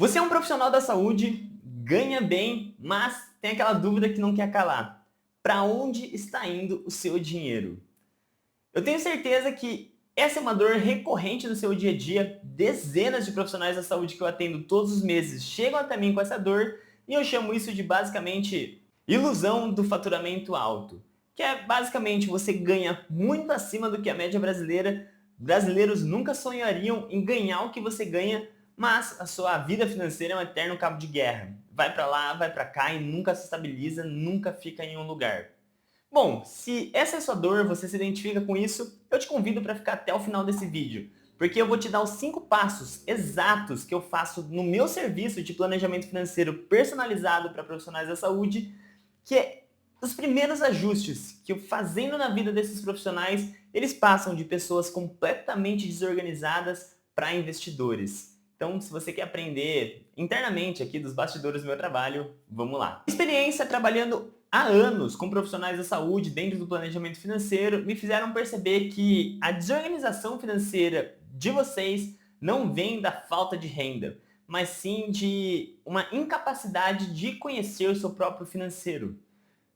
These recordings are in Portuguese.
Você é um profissional da saúde, ganha bem, mas tem aquela dúvida que não quer calar. Para onde está indo o seu dinheiro? Eu tenho certeza que essa é uma dor recorrente no seu dia a dia. Dezenas de profissionais da saúde que eu atendo todos os meses chegam até mim com essa dor e eu chamo isso de basicamente ilusão do faturamento alto, que é basicamente você ganha muito acima do que a média brasileira. Brasileiros nunca sonhariam em ganhar o que você ganha, mas a sua vida financeira é um eterno cabo de guerra. Vai para lá, vai para cá e nunca se estabiliza, nunca fica em um lugar. Bom, se essa é a sua dor, você se identifica com isso, eu te convido para ficar até o final desse vídeo, porque eu vou te dar os 5 passos exatos que eu faço no meu serviço de planejamento financeiro personalizado para profissionais da saúde, que é os primeiros ajustes que eu fazendo na vida desses profissionais, eles passam de pessoas completamente desorganizadas para investidores. Então, se você quer aprender internamente aqui dos bastidores do meu trabalho, vamos lá. Experiência trabalhando há anos com profissionais da saúde dentro do planejamento financeiro me fizeram perceber que a desorganização financeira de vocês não vem da falta de renda, mas sim de uma incapacidade de conhecer o seu próprio financeiro.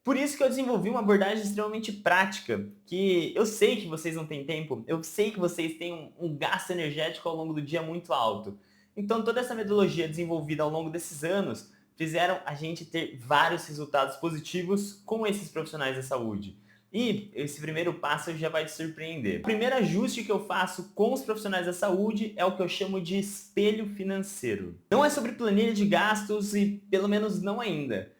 Por isso que eu desenvolvi uma abordagem extremamente prática, que eu sei que vocês não têm tempo, eu sei que vocês têm um gasto energético ao longo do dia muito alto. Então toda essa metodologia desenvolvida ao longo desses anos fizeram a gente ter vários resultados positivos com esses profissionais da saúde. E esse primeiro passo já vai te surpreender. O primeiro ajuste que eu faço com os profissionais da saúde é o que eu chamo de espelho financeiro. Não é sobre planilha de gastos e pelo menos não ainda.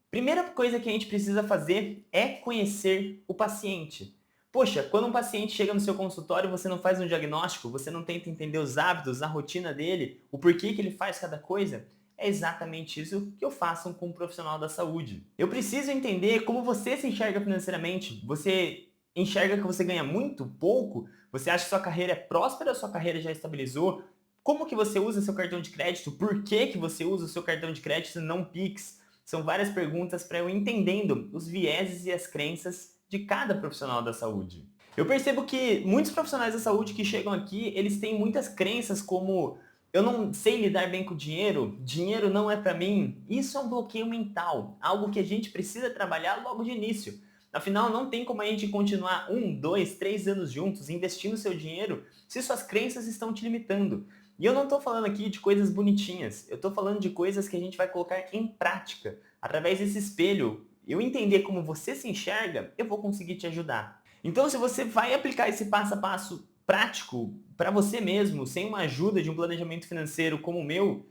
Primeira coisa que a gente precisa fazer é conhecer o paciente. Poxa, quando um paciente chega no seu consultório, você não faz um diagnóstico, você não tenta entender os hábitos, a rotina dele, o porquê que ele faz cada coisa, é exatamente isso que eu faço com um profissional da saúde. Eu preciso entender como você se enxerga financeiramente. Você enxerga que você ganha muito, pouco? Você acha que sua carreira é próspera, sua carreira já estabilizou? Como que você usa seu cartão de crédito? Por que que você usa o seu cartão de crédito e não Pix? São várias perguntas para eu entendendo os vieses e as crenças de cada profissional da saúde. Eu percebo que muitos profissionais da saúde que chegam aqui, eles têm muitas crenças como eu não sei lidar bem com dinheiro, dinheiro não é para mim. Isso é um bloqueio mental, algo que a gente precisa trabalhar logo de início. Afinal, não tem como a gente continuar 1, 2, 3 anos juntos investindo seu dinheiro se suas crenças estão te limitando. E eu não estou falando aqui de coisas bonitinhas, eu estou falando de coisas que a gente vai colocar em prática. Através desse espelho, eu entender como você se enxerga, eu vou conseguir te ajudar. Então, se você vai aplicar esse passo a passo prático para você mesmo, sem uma ajuda de um planejamento financeiro como o meu,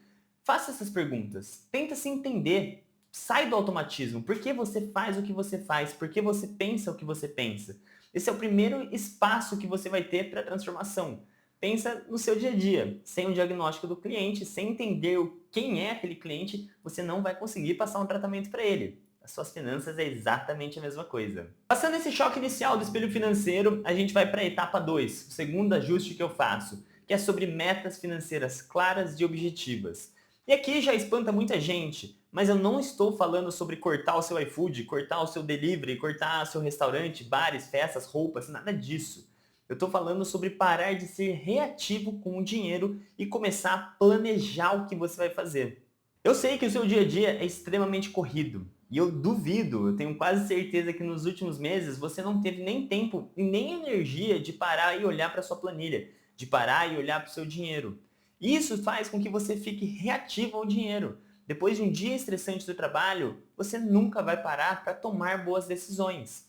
faça essas perguntas. Tenta se entender. Sai do automatismo. Por que você faz o que você faz? Por que você pensa o que você pensa? Esse é o primeiro espaço que você vai ter para a transformação. Pensa no seu dia a dia. Sem o diagnóstico do cliente, sem entender quem é aquele cliente, você não vai conseguir passar um tratamento para ele. As suas finanças é exatamente a mesma coisa. Passando esse choque inicial do espelho financeiro, a gente vai para a etapa 2, o segundo ajuste que eu faço, que é sobre metas financeiras claras e objetivas. E aqui já espanta muita gente, mas eu não estou falando sobre cortar o seu iFood, cortar o seu delivery, cortar o seu restaurante, bares, festas, roupas, nada disso. Eu estou falando sobre parar de ser reativo com o dinheiro e começar a planejar o que você vai fazer. Eu sei que o seu dia a dia é extremamente corrido. E eu duvido, eu tenho quase certeza que nos últimos meses você não teve nem tempo e nem energia de parar e olhar para sua planilha, de parar e olhar para o seu dinheiro. Isso faz com que você fique reativo ao dinheiro. Depois de um dia estressante do trabalho, você nunca vai parar para tomar boas decisões.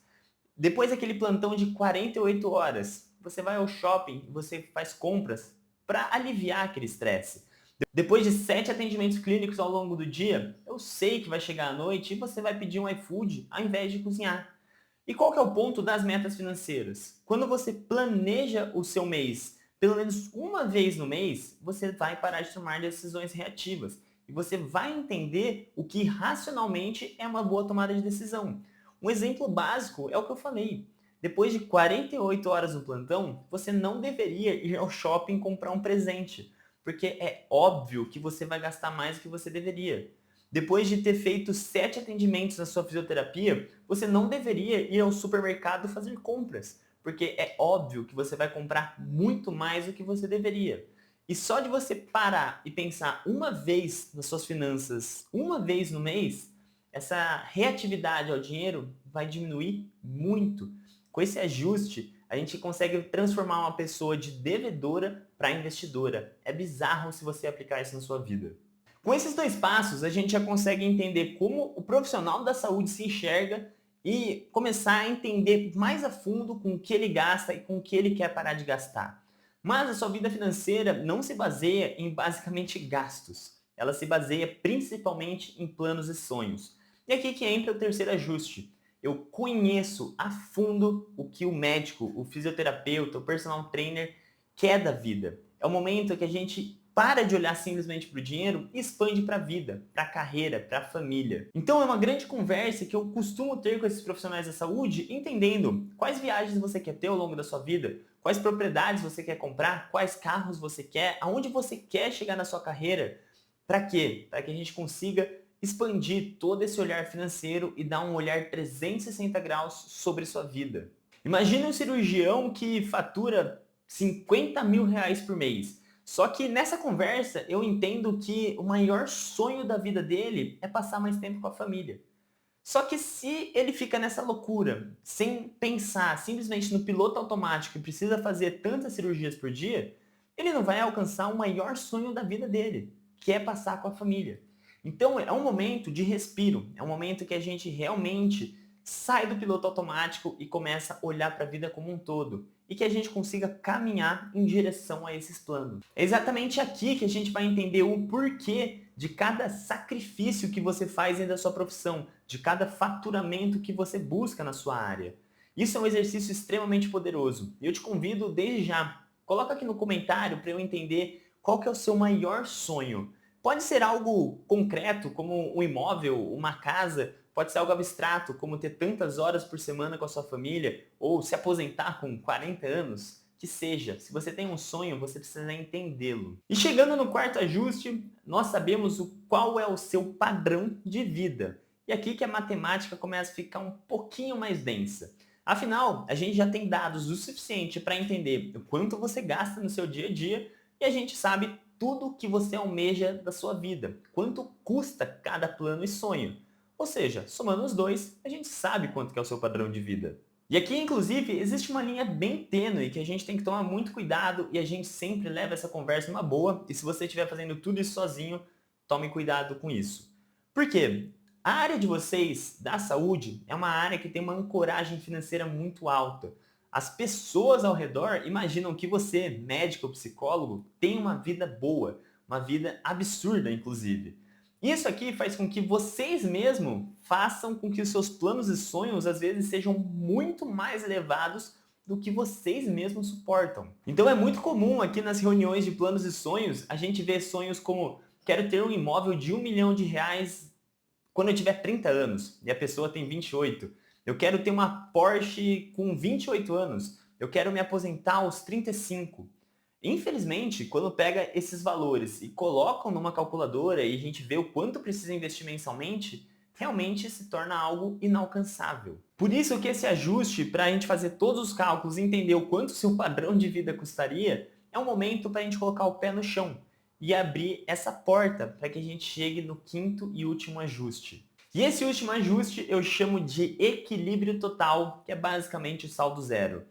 Depois daquele plantão de 48 horas, você vai ao shopping, você faz compras para aliviar aquele estresse. Depois de 7 atendimentos clínicos ao longo do dia, eu sei que vai chegar à noite e você vai pedir um iFood ao invés de cozinhar. E qual que é o ponto das metas financeiras? Quando você planeja o seu mês, pelo menos uma vez no mês, você vai parar de tomar decisões reativas. E você vai entender o que racionalmente é uma boa tomada de decisão. Um exemplo básico é o que eu falei. Depois de 48 horas no plantão, você não deveria ir ao shopping comprar um presente, porque é óbvio que você vai gastar mais do que você deveria. Depois de ter feito 7 atendimentos na sua fisioterapia, você não deveria ir ao supermercado fazer compras, porque é óbvio que você vai comprar muito mais do que você deveria. E só de você parar e pensar uma vez nas suas finanças, uma vez no mês, essa reatividade ao dinheiro vai diminuir muito. Com esse ajuste, a gente consegue transformar uma pessoa de devedora para investidora. É bizarro se você aplicar isso na sua vida. Com esses dois passos, a gente já consegue entender como o profissional da saúde se enxerga e começar a entender mais a fundo com o que ele gasta e com o que ele quer parar de gastar. Mas a sua vida financeira não se baseia em basicamente gastos. Ela se baseia principalmente em planos e sonhos. E aqui que entra o terceiro ajuste. Eu conheço a fundo o que o médico, o fisioterapeuta, o personal trainer quer da vida. É o momento que a gente para de olhar simplesmente para o dinheiro e expande para a vida, para a carreira, para a família. Então é uma grande conversa que eu costumo ter com esses profissionais da saúde, entendendo quais viagens você quer ter ao longo da sua vida, quais propriedades você quer comprar, quais carros você quer, aonde você quer chegar na sua carreira. Para quê? Para que a gente consiga expandir todo esse olhar financeiro e dar um olhar 360 graus sobre sua vida. Imagine um cirurgião que fatura 50 mil reais por mês. Só que nessa conversa eu entendo que o maior sonho da vida dele é passar mais tempo com a família. Só que se ele fica nessa loucura, sem pensar, simplesmente no piloto automático e precisa fazer tantas cirurgias por dia, ele não vai alcançar o maior sonho da vida dele, que é passar com a família. Então é um momento de respiro, é um momento que a gente realmente sai do piloto automático e começa a olhar para a vida como um todo e que a gente consiga caminhar em direção a esses planos. É exatamente aqui que a gente vai entender o porquê de cada sacrifício que você faz dentro da sua profissão, de cada faturamento que você busca na sua área. Isso é um exercício extremamente poderoso e eu te convido desde já, coloca aqui no comentário para eu entender qual que é o seu maior sonho. Pode ser algo concreto, como um imóvel, uma casa, pode ser algo abstrato, como ter tantas horas por semana com a sua família, ou se aposentar com 40 anos, que seja. Se você tem um sonho, você precisa entendê-lo. E chegando no quarto ajuste, nós sabemos qual é o seu padrão de vida. E aqui que a matemática começa a ficar um pouquinho mais densa. Afinal, a gente já tem dados o suficiente para entender o quanto você gasta no seu dia a dia e a gente sabe tudo que você almeja da sua vida, quanto custa cada plano e sonho. Ou seja, somando os dois, a gente sabe quanto que é o seu padrão de vida. E aqui, inclusive, existe uma linha bem tênue que a gente tem que tomar muito cuidado e a gente sempre leva essa conversa numa boa. E se você estiver fazendo tudo isso sozinho, tome cuidado com isso. Por quê? A área de vocês, da saúde, é uma área que tem uma ancoragem financeira muito alta. As pessoas ao redor imaginam que você, médico ou psicólogo, tem uma vida boa, uma vida absurda, inclusive. Isso aqui faz com que vocês mesmos façam com que os seus planos e sonhos às vezes sejam muito mais elevados do que vocês mesmos suportam. Então é muito comum aqui nas reuniões de planos e sonhos a gente ver sonhos como quero ter um imóvel de 1 milhão de reais quando eu tiver 30 anos e a pessoa tem 28. Eu quero ter uma Porsche com 28 anos. Eu quero me aposentar aos 35. Infelizmente, quando pega esses valores e colocam numa calculadora e a gente vê o quanto precisa investir mensalmente, realmente se torna algo inalcançável. Por isso que esse ajuste, para a gente fazer todos os cálculos e entender o quanto o seu padrão de vida custaria, é um momento para a gente colocar o pé no chão e abrir essa porta para que a gente chegue no quinto e último ajuste. E esse último ajuste eu chamo de equilíbrio total, que é basicamente o saldo zero.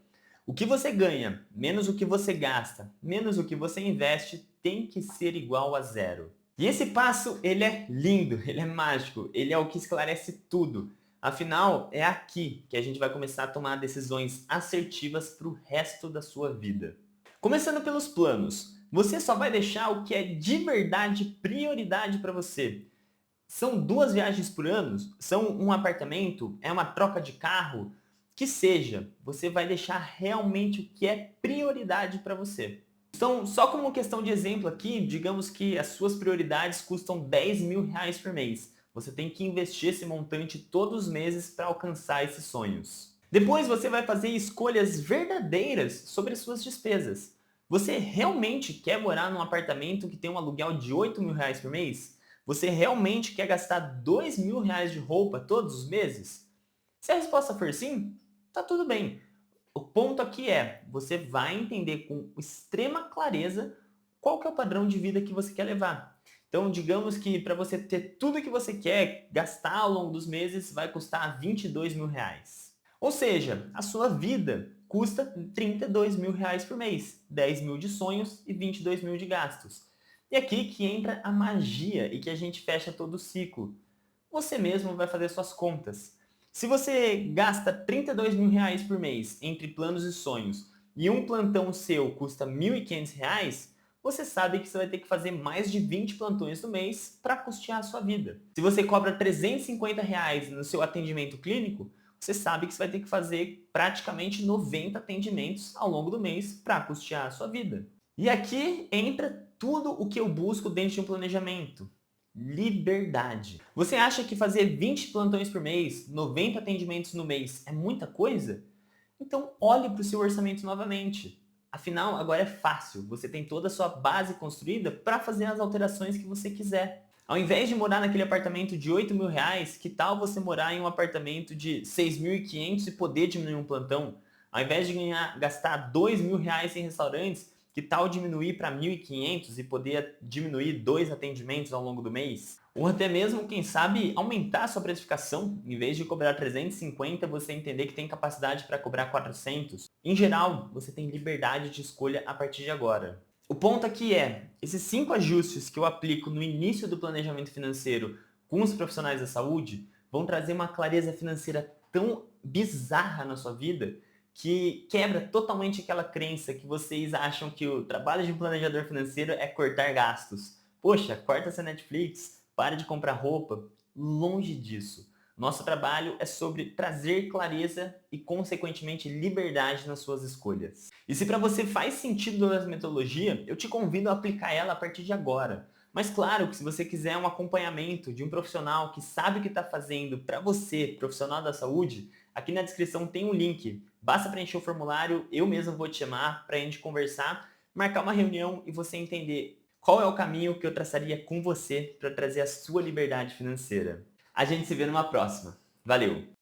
O que você ganha, menos o que você gasta, menos o que você investe, tem que ser igual a zero. E esse passo, ele é lindo, ele é mágico, ele é o que esclarece tudo. Afinal, é aqui que a gente vai começar a tomar decisões assertivas para o resto da sua vida. Começando pelos planos, você só vai deixar o que é de verdade prioridade para você. São 2 viagens por ano? São um apartamento? É uma troca de carro? Que seja, você vai deixar realmente o que é prioridade para você. Então, só como questão de exemplo aqui, digamos que as suas prioridades custam 10 mil reais por mês. Você tem que investir esse montante todos os meses para alcançar esses sonhos. Depois você vai fazer escolhas verdadeiras sobre as suas despesas. Você realmente quer morar num apartamento que tem um aluguel de 8 mil reais por mês? Você realmente quer gastar 2 mil reais de roupa todos os meses? Se a resposta for sim, tá tudo bem. O ponto aqui é, você vai entender com extrema clareza qual que é o padrão de vida que você quer levar. Então, digamos que para você ter tudo que você quer gastar ao longo dos meses vai custar R$ 22.000. Ou seja, a sua vida custa R$ 32.000 por mês, 10 mil de sonhos e 22 mil de gastos. E aqui que entra a magia e que a gente fecha todo o ciclo. Você mesmo vai fazer suas contas. Se você gasta R$ 32.000 por mês entre planos e sonhos e um plantão seu custa R$ 1.500, você sabe que você vai ter que fazer mais de 20 plantões no mês para custear a sua vida. Se você cobra R$ 350 no seu atendimento clínico, você sabe que você vai ter que fazer praticamente 90 atendimentos ao longo do mês para custear a sua vida. E aqui entra tudo o que eu busco dentro de um planejamento. Liberdade. Você acha que fazer 20 plantões por mês, 90 atendimentos no mês é muita coisa? Então olhe para o seu orçamento novamente. Afinal, agora é fácil. Você tem toda a sua base construída para fazer as alterações que você quiser. Ao invés de morar naquele apartamento de R$ 8.000, que tal você morar em um apartamento de R$ 6.500 e poder diminuir um plantão? Ao invés de gastar R$ 2.000 em restaurantes, que tal diminuir para 1.500 e poder diminuir 2 atendimentos ao longo do mês? Ou até mesmo, quem sabe, aumentar a sua precificação. Em vez de cobrar 350, você entender que tem capacidade para cobrar 400. Em geral, você tem liberdade de escolha a partir de agora. O ponto aqui é, esses 5 ajustes que eu aplico no início do planejamento financeiro com os profissionais da saúde vão trazer uma clareza financeira tão bizarra na sua vida que quebra totalmente aquela crença que vocês acham que o trabalho de um planejador financeiro é cortar gastos. Poxa, corta essa Netflix, para de comprar roupa. Longe disso. Nosso trabalho é sobre trazer clareza e, consequentemente, liberdade nas suas escolhas. E se para você faz sentido essa metodologia, eu te convido a aplicar ela a partir de agora. Mas claro que se você quiser um acompanhamento de um profissional que sabe o que está fazendo para você, profissional da saúde, aqui na descrição tem um link. Basta preencher o formulário, eu mesmo vou te chamar para a gente conversar, marcar uma reunião e você entender qual é o caminho que eu traçaria com você para trazer a sua liberdade financeira. A gente se vê numa próxima. Valeu!